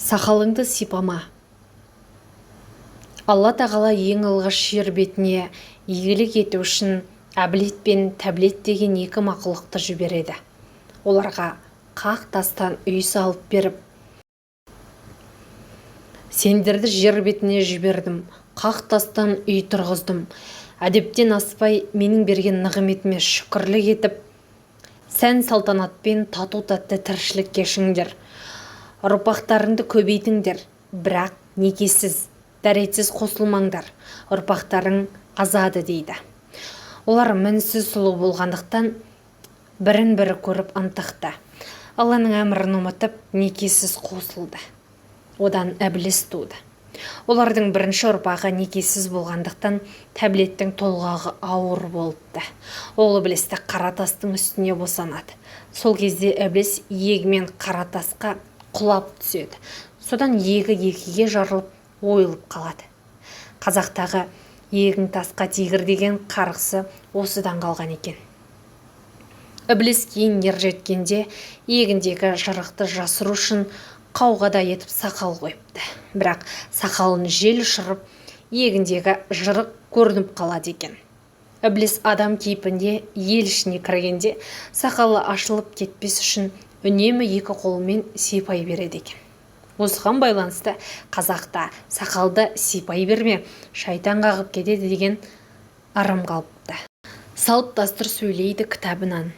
Сақалыңды сипама. Алла тағала ең алғаш жер бетіне игілік ету үшін әбілет пен тәбілет деген екі мақұлықты жібереді. Оларға қақ тастан үй салып беріп, сендерді жер бетіне жібердім, қақ тастан үй тұрғыздым. Әдептен аспай менің берген нығметіме шүкірлік етіп, сән салтанатпен тату-тәтті тіршілік кешіңдер. Ұрпақтарыңды көбейтіңдер, бірақ некесіз, дәретсіз қосылмаңдар. Ұрпақтарың азады дейді. Олар мінсіз сұлу болғандықтан бірін-бірі көріп ынтықты. Алланың әмірін ұмытып, некесіз қосылды. Одан әбілес туды. Олардың бірінші ұрпағы некесіз болғандықтан тәбілеттің толғағы ауыр болыпты. Ол іблісті қара тастың үстіне босанады. Сол кезде ібліс егімен қара тасқа құлап түседі. Содан егі екіге жарылып, ойылып қалады. Қазақтағы егің тасқа тигір деген қарғысы осыдан қалған екен. Ібліс кейін ер жеткенде егіндегі жарықты жасыру үшін қауғада етіп сақал қойыпты. Бірақ сақалын жел ұшырып, егіндегі жырық көрініп қалады екен. Ібліс адам кейпінде ел ішіне кіргенде сақалы ашылып кетпес үшін үнемі екі қолымен сипай береді екен. Осыған байланысты қазақта сақалды сипай берме, шайтан қағып кетеді деген ырым қалыпты. Салт дәстүр сөйлейді кітабынан.